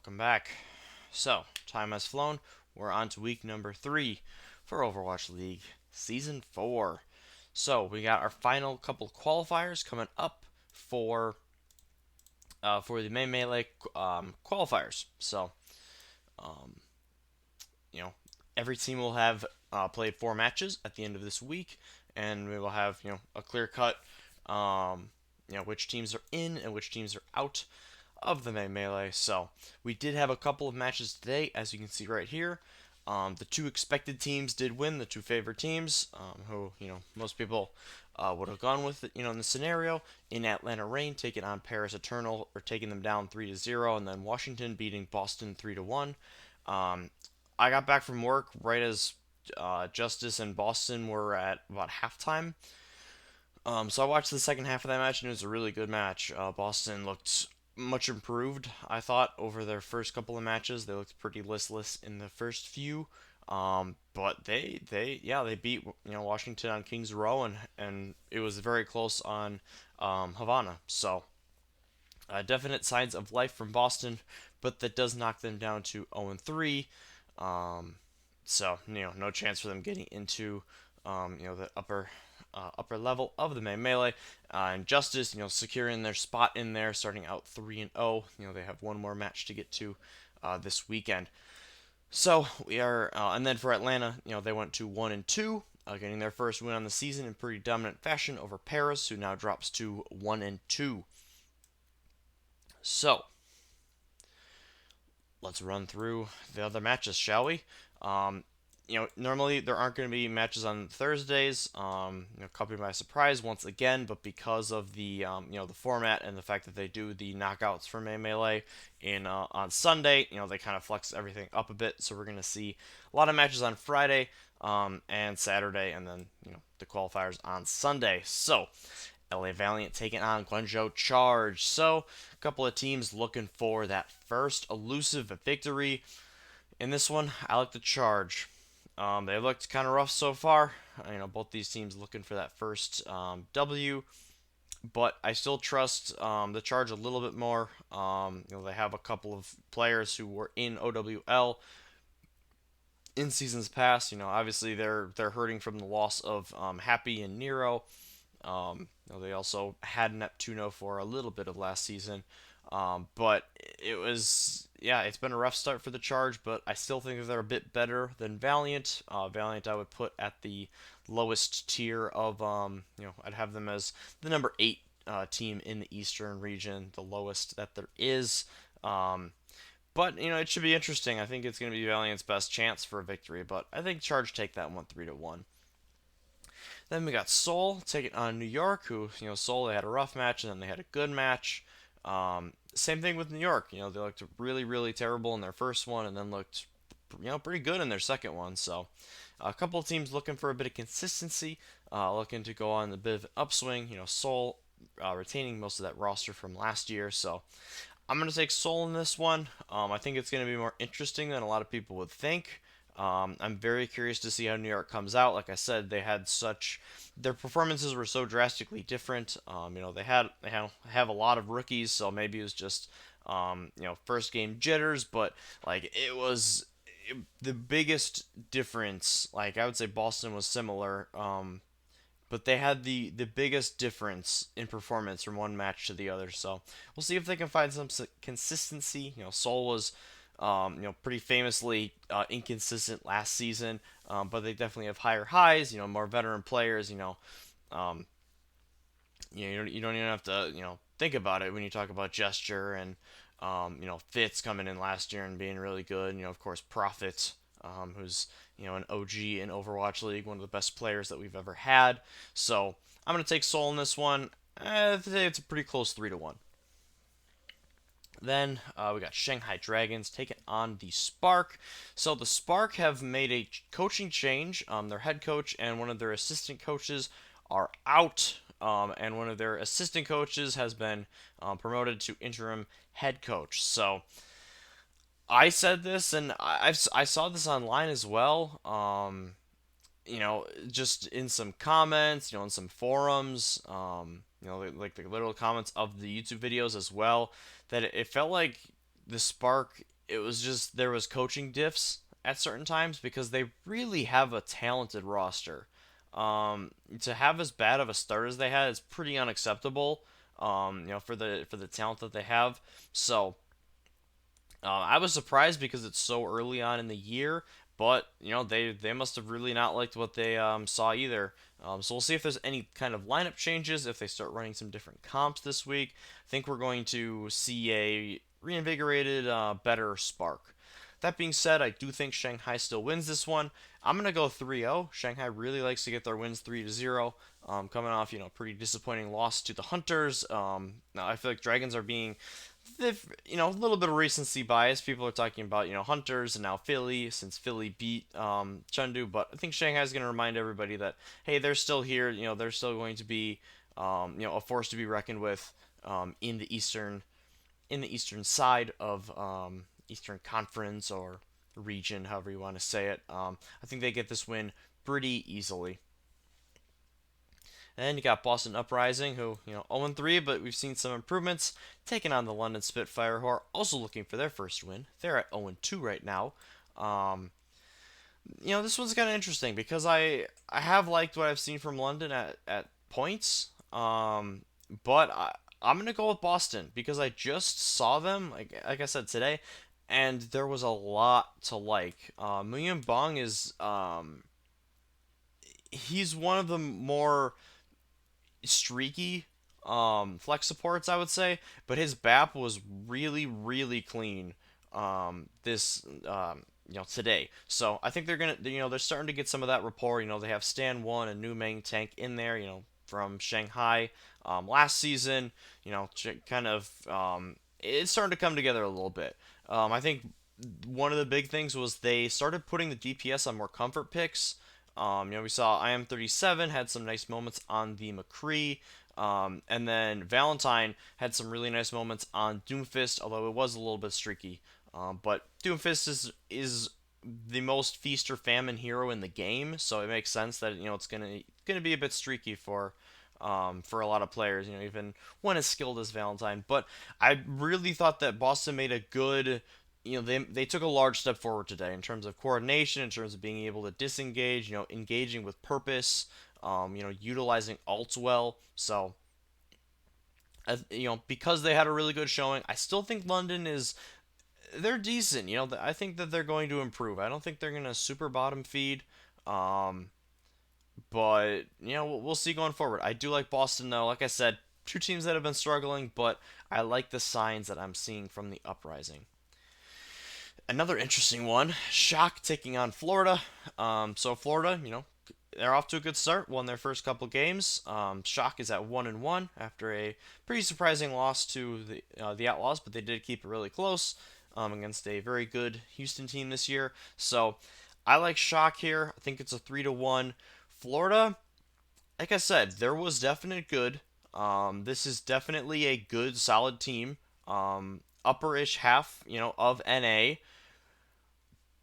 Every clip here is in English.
welcome back. So, time has flown. We're on to week number 3 for Overwatch League Season 4. So, we got our final couple qualifiers coming up for the main melee qualifiers. So, um, you know, every team will have played 4 matches at the end of this week, and we will have a clear cut, which teams are in and which teams are out of the main melee. So we did have a couple of matches today, as you can see right here. The 2 expected teams did win, the 2 favorite teams, who most people would have gone with it, in the scenario. In Atlanta Reign taking on Paris Eternal, or taking them down 3-0, and then Washington beating Boston 3-1. I got back from work right as Justice and Boston were at about halftime. So I watched the second half of that match, and it was a really good match. Boston looked much improved, I thought, over their first couple of matches. They looked pretty listless in the first few, but they beat Washington on Kings Row, and it was very close on Havana. So definite signs of life from Boston, but that does knock them down to 0-3. Um, so no chance for them getting into the upper level of the main melee. And Justice, securing their spot in there, starting out 3-0. They have one more match to get to this weekend. So we are, and then for Atlanta, they went to 1-2, getting their first win on the season in pretty dominant fashion over Paris, who now drops to 1-2. So let's run through the other matches, shall we? Normally there aren't going to be matches on Thursdays. Caught me by surprise once again, but because of the format and the fact that they do the knockouts for Melee in on Sunday, they kind of flex everything up a bit. So we're going to see a lot of matches on Friday, and Saturday, and then the qualifiers on Sunday. So LA Valiant taking on Guangzhou Charge. So a couple of teams looking for that first elusive victory. In this one, I like the Charge. They looked kind of rough so far. Both these teams looking for that first W, but I still trust the Charge a little bit more. They have a couple of players who were in OWL in seasons past. Obviously they're hurting from the loss of Happy and Nero. They also had Neptuno for a little bit of last season. But it's been a rough start for the Charge, but I still think that they're a bit better than Valiant. Valiant I would put at the lowest tier of, I'd have them as the number 8 team in the Eastern region, the lowest that there is. But it should be interesting. I think it's going to be Valiant's best chance for a victory, but I think Charge take that one 3-1. Then we got Seoul taking on New York, who, Seoul, they had a rough match, and then they had a good match. Same thing with New York. They looked really, really terrible in their first one, and then looked, pretty good in their second one. So, a couple of teams looking for a bit of consistency, looking to go on a bit of an upswing. Seoul retaining most of that roster from last year. So, I'm going to take Seoul in this one. I think it's going to be more interesting than a lot of people would think. I'm very curious to see how New York comes out. Like I said, their performances were so drastically different. They have a lot of rookies, so maybe it was just first game jitters, but like the biggest difference. Like I would say Boston was similar, but they had the biggest difference in performance from one match to the other. So we'll see if they can find some consistency. Seoul was pretty famously inconsistent last season, but they definitely have higher highs. More veteran players. You don't even have to think about it when you talk about Gesture and Fitz coming in last year and being really good. Of course, Prophet, who's an OG in Overwatch League, one of the best players that we've ever had. So I'm gonna take Soul in this one. I'd say it's a pretty close 3-1. Then we got Shanghai Dragons taking on the Spark. So the Spark have made a coaching change. Their head coach and one of their assistant coaches are out, and one of their assistant coaches has been promoted to interim head coach. So I said this, and I saw this online as well. Just in some comments, in some forums, like the literal comments of the YouTube videos as well, that it felt like the Spark it was just there was coaching diffs at certain times because they really have a talented roster. To have as bad of a start as they had is pretty unacceptable. For the talent that they have. So I was surprised because it's so early on in the year, but they must have really not liked what they saw either. So we'll see if there's any kind of lineup changes if they start running some different comps this week. I think we're going to see a reinvigorated, better Spark. That being said, I do think Shanghai still wins this one. I'm gonna go 3-0. Shanghai really likes to get their wins 3-0. Coming off pretty disappointing loss to the Hunters. Now I feel like Dragons are being a little bit of recency bias. People are talking about, Hunters and now Philly, since Philly beat Chengdu. But I think Shanghai is going to remind everybody that, hey, they're still here. They're still going to be, a force to be reckoned with in the eastern side of Eastern Conference or region, however you want to say it. I think they get this win pretty easily. And you got Boston Uprising, who, 0-3, but we've seen some improvements, taking on the London Spitfire, who are also looking for their first win. They're at 0-2 right now. Um, this one's kind of interesting because I have liked what I've seen from London at points, but I'm going to go with Boston because I just saw them, like I said, today, and there was a lot to like. Muyan Bong is, he's one of the more streaky flex supports, I would say, but his BAP was really, really clean this today. So I think they're starting to get some of that rapport. They have Stan One and New Meng Tank in there. From Shanghai last season. Kind of it's starting to come together a little bit. I think one of the big things was they started putting the DPS on more comfort picks. We saw IM37 had some nice moments on the McCree, and then Valentine had some really nice moments on Doomfist, although it was a little bit streaky. But Doomfist is the most feast or famine hero in the game, so it makes sense that it's gonna be a bit streaky for a lot of players. Even one as skilled as Valentine. But I really thought that Boston made a good they took a large step forward today in terms of coordination, in terms of being able to disengage, engaging with purpose, utilizing ults well. So, because they had a really good showing, I still think London is they're decent. I think that they're going to improve. I don't think they're gonna super bottom feed. Um, but we'll see going forward. I do like Boston though. Like I said, two teams that have been struggling, but I like the signs that I'm seeing from the uprising. Another interesting one, Shock taking on Florida. So Florida, they're off to a good start. Won their first couple games. Shock is at 1-1 after a pretty surprising loss to the Outlaws, but they did keep it really close against a very good Houston team this year. So I like Shock here. I think it's a 3-1. Florida, like I said, there was definite good. This is definitely a good, solid team. Upperish half, of NA.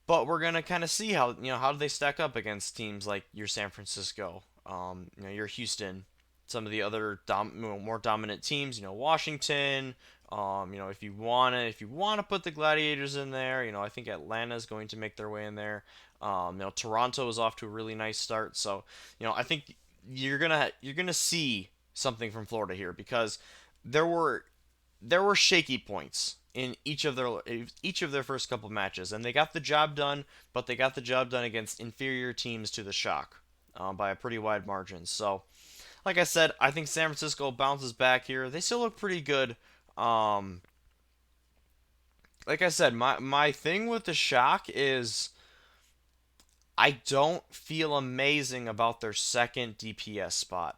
But we're gonna kind of see how do they stack up against teams like your San Francisco, your Houston, some of the other more dominant teams. Washington. If you wanna put the Gladiators in there, I think Atlanta's going to make their way in there. Toronto is off to a really nice start, so I think you're gonna see something from Florida here because there were there were shaky points in each of their first couple matches, and they got the job done, but they got the job done against inferior teams to the Shock by a pretty wide margin. So, like I said, I think San Francisco bounces back here. They still look pretty good. Um, like I said, my thing with the Shock is I don't feel amazing about their second DPS spot.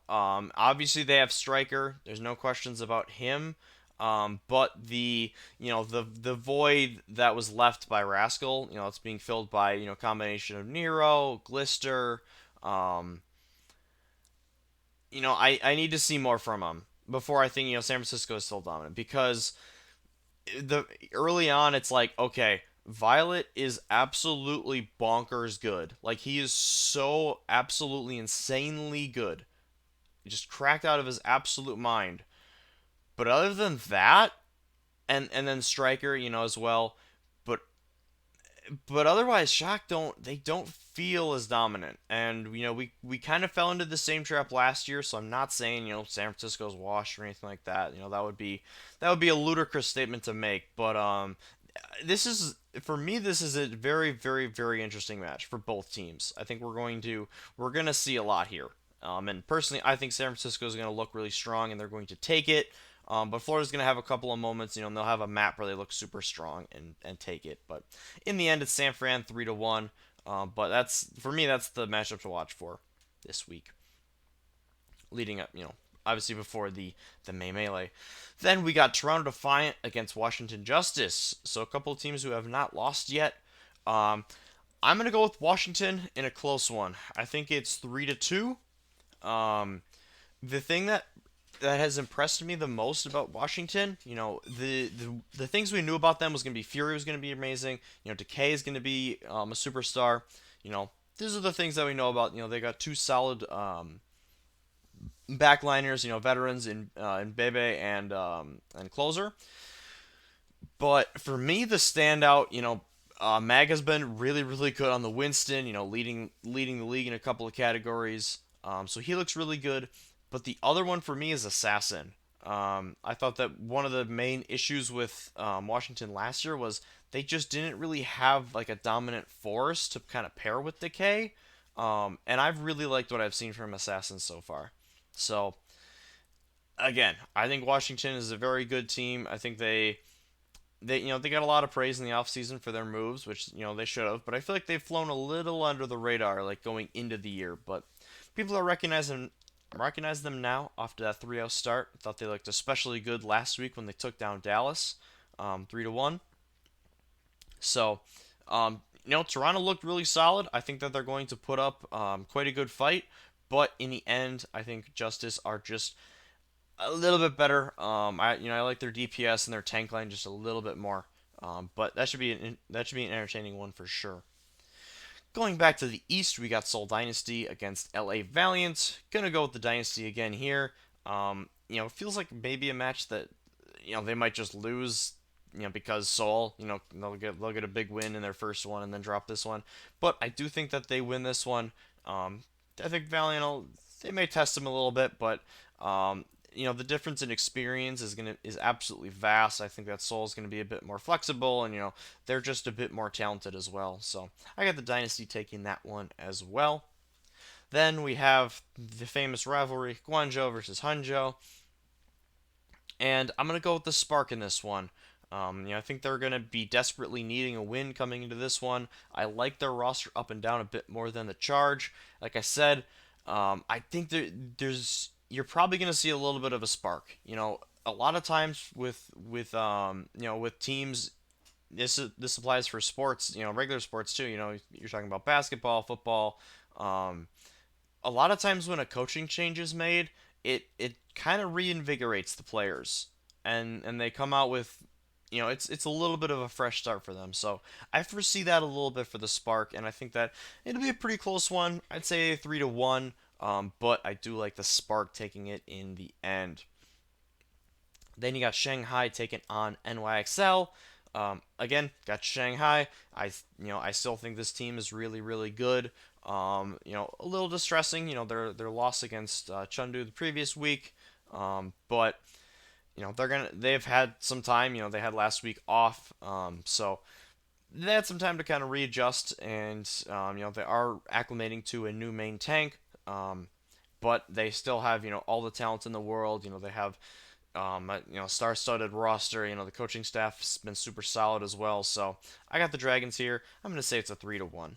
Obviously they have Striker. There's no questions about him. But the void that was left by Rascal, it's being filled by combination of Nero, Glister. Um, I need to see more from him before I think San Francisco is still dominant because the early on it's like okay. Violet is absolutely bonkers good. Like he is so absolutely insanely good. Just cracked out of his absolute mind. But other than that, and then striker, as well. But otherwise, Shock don't feel as dominant. And we kind of fell into the same trap last year. So I'm not saying San Francisco's washed or anything like that. That would be a ludicrous statement to make. But this is for me. This is a very very very interesting match for both teams. I think we're going to see a lot here. And personally, I think San Francisco is going to look really strong, and they're going to take it. But Florida's going to have a couple of moments, and they'll have a map where they look super strong and take it. But in the end, it's San Fran 3-1. But that's for me, that's the matchup to watch for this week, leading up, obviously before the May Melee. Then we got Toronto Defiant against Washington Justice. So a couple of teams who have not lost yet. Um, I'm gonna go with Washington in a close one. I think it's 3-2. Um, the thing that has impressed me the most about Washington, the things we knew about them was going to be Fury was going to be amazing. Decay is going to be a superstar. These are the things that we know about. They got two solid backliners. Veterans in Bebe and Closer. But for me, the standout, Mag has been really really good on the Winston. Leading the league in a couple of categories. So he looks really good. But the other one for me is Assassin. I thought that one of the main issues with Washington last year was they just didn't really have like a dominant force to kind of pair with Decay. And I've really liked what I've seen from Assassin so far. So again, I think Washington is a very good team. I think they got a lot of praise in the offseason for their moves, which they should have. But I feel like they've flown a little under the radar, like going into the year. But people are recognizing them now after that 3-0 start. I thought they looked especially good last week when they took down Dallas, 3-1. So, Toronto looked really solid. I think that they're going to put up quite a good fight. But in the end, I think Justice are just a little bit better. I like their DPS and their tank line just a little bit more. But that should be an entertaining one for sure. Going back to the East, we got Seoul Dynasty against LA Valiant. Gonna go with the Dynasty again here. It feels like maybe a match that they might just lose. Because Seoul, they'll get a big win in their first one and then drop this one. But I do think that they win this one. I think Valiant they may test them a little bit, but the difference in experience is absolutely vast. I think that Seoul is gonna be a bit more flexible, and they're just a bit more talented as well. So I got the Dynasty taking that one as well. Then we have the famous rivalry Guangzhou versus Hangzhou, and I'm gonna go with the Spark in this one. I think they're going to be desperately needing a win coming into this one. I like their roster up and down a bit more than the Charge. Like I said, I think you're probably going to see a little bit of a spark. A lot of times with teams, this applies for sports. Regular sports too. You're talking about basketball, football. A lot of times when a coaching change is made, it kind of reinvigorates the players, and they come out with it's a little bit of a fresh start for them. So I foresee that a little bit for the Spark, and I think that it'll be a pretty close one. I'd say 3-1, but I do like the Spark taking it in the end. Then you got Shanghai taking on NYXL. Again, got Shanghai. I still think this team is really really good. A little distressing. Their loss against Chengdu the previous week, but they've had some time. They had last week off, so they had some time to kind of readjust, and they are acclimating to a new main tank. But they still have all the talent in the world. They have star-studded roster. The coaching staff's been super solid as well. So I got the Dragons here. I'm gonna say it's a 3-1.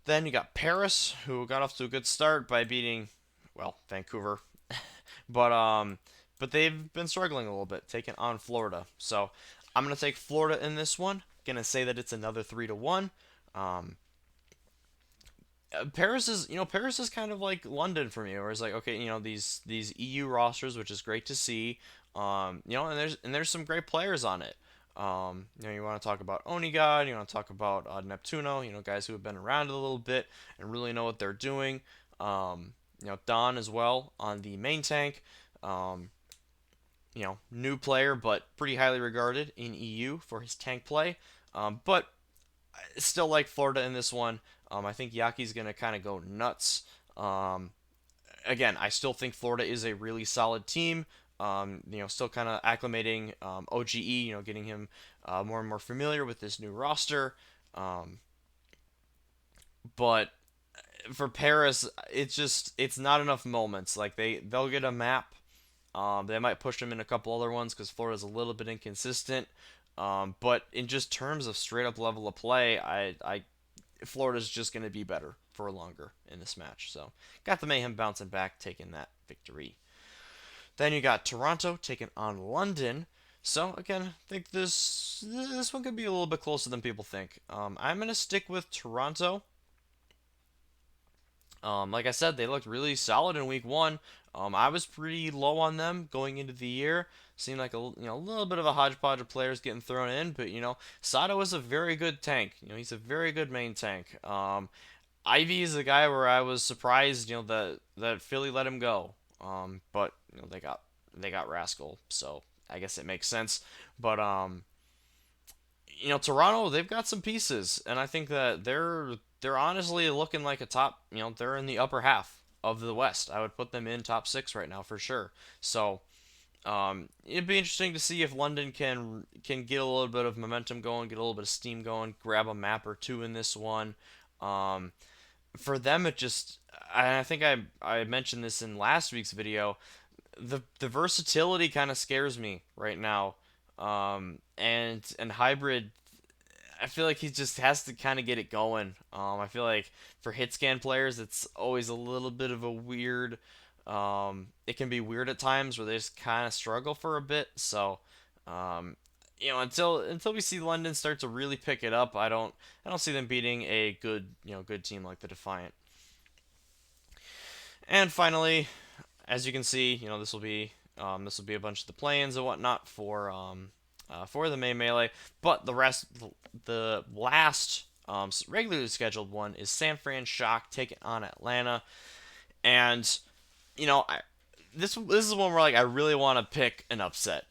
Then you got Paris, who got off to a good start by beating, well, Vancouver, but they've been struggling a little bit, taking on Florida. So I'm gonna take Florida in this one. Gonna say that it's another 3-1. Um, Paris is kind of like London for me, where it's like okay, these EU rosters, which is great to see. And there's some great players on it. You want to talk about Onigod, you want to talk about Neptuno, guys who have been around a little bit and really know what they're doing. Don as well on the main tank. new player, but pretty highly regarded in EU for his tank play. But still like Florida in this one. I think Yaki's going to kind of go nuts. Um, Again, I still think Florida is a really solid team. Still kind of acclimating OGE, getting him more and more familiar with this new roster. Um, but for Paris, it's not enough moments. Like they'll get a map. They might push him in a couple other ones because Florida's a little bit inconsistent. But in just terms of straight up level of play, I Florida's just going to be better for longer in this match. So got the Mayhem bouncing back, taking that victory. Then you got Toronto taking on London. So again, I think this one could be a little bit closer than people think. I'm gonna stick with Toronto. Like I said, they looked really solid in week one. I was pretty low on them going into the year. Seemed like a little bit of a hodgepodge of players getting thrown in, but Sato is a very good tank. He's a very good main tank. Ivy is a guy where I was surprised, that Philly let him go. But they got Rascal, so I guess it makes sense. But Toronto, they've got some pieces, and I think that they're honestly looking like a top. They're in the upper half of the West. I would put them in top six right now for sure. So it'd be interesting to see if London can get a little bit of momentum going, get a little bit of steam going, grab a map or two in this one. Um, for them, I think I mentioned this in last week's video. The versatility kind of scares me right now. And hybrid, I feel like he just has to kind of get it going. I feel like for hit scan players, it's always a little bit of a weird. It can be weird at times where they just kind of struggle for a bit. So, until we see London start to really pick it up, I don't see them beating a good team like the Defiant. And finally, as you can see, this will be a bunch of the play-ins and whatnot for the main melee. But the last regularly scheduled one is San Fran Shock taking on Atlanta, and I this is one where like I really want to pick an upset.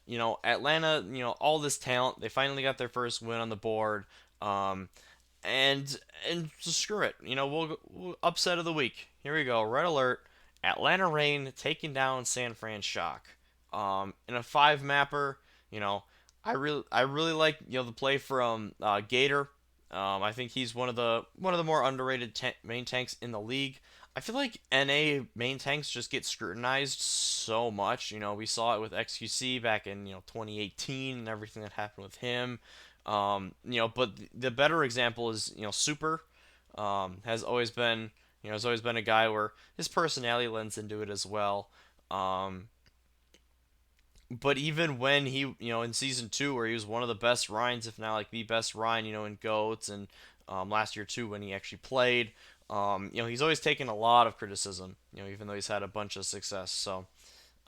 Atlanta, all this talent, they finally got their first win on the board. Um, and just screw it. We'll upset of the week. Here we go. Red alert. Atlanta Reign taking down San Fran Shock. In a five mapper, I really like the play from Gator. I think he's one of the more underrated main tanks in the league. I feel like NA main tanks just get scrutinized so much. We saw it with XQC back in 2018 and everything that happened with him. But the better example is Super. Has always been a guy where his personality lends into it as well. But even when he, in season two, where he was one of the best Ryans, if not like the best Ryan, in goats, and last year too when he actually played, he's always taken a lot of criticism. Even though he's had a bunch of success. So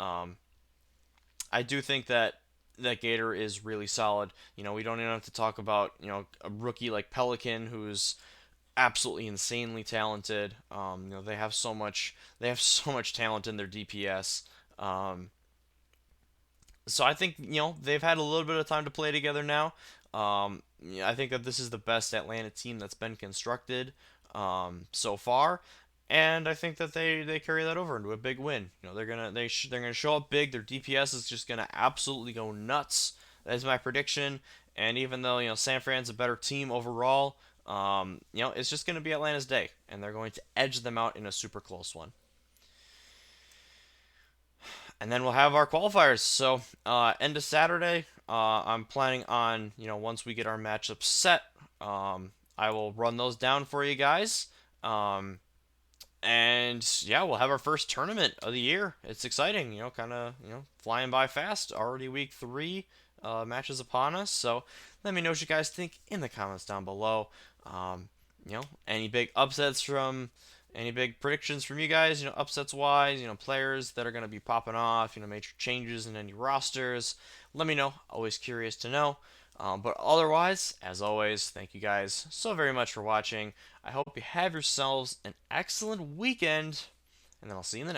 um, I do think that Gator is really solid. We don't even have to talk about a rookie like Pelican who's absolutely insanely talented. They have so much talent in their DPS. So I think they've had a little bit of time to play together now. I think that this is the best Atlanta team that's been constructed so far, and I think that they carry that over into a big win. They're gonna show up big. Their DPS is just gonna absolutely go nuts. That is my prediction. And even though San Fran's a better team overall, it's just gonna be Atlanta's day, and they're going to edge them out in a super close one. And then we'll have our qualifiers. So end of Saturday, I'm planning on once we get our matchups set, I will run those down for you guys. And yeah, we'll have our first tournament of the year. It's exciting, kind of flying by fast. Already week three, matches upon us. So let me know what you guys think in the comments down below. Any big upsets from any big predictions from you guys, upsets wise, players that are going to be popping off, major changes in any rosters. Let me know. Always curious to know. But otherwise, as always, thank you guys so very much for watching. I hope you have yourselves an excellent weekend, and then I'll see you in the next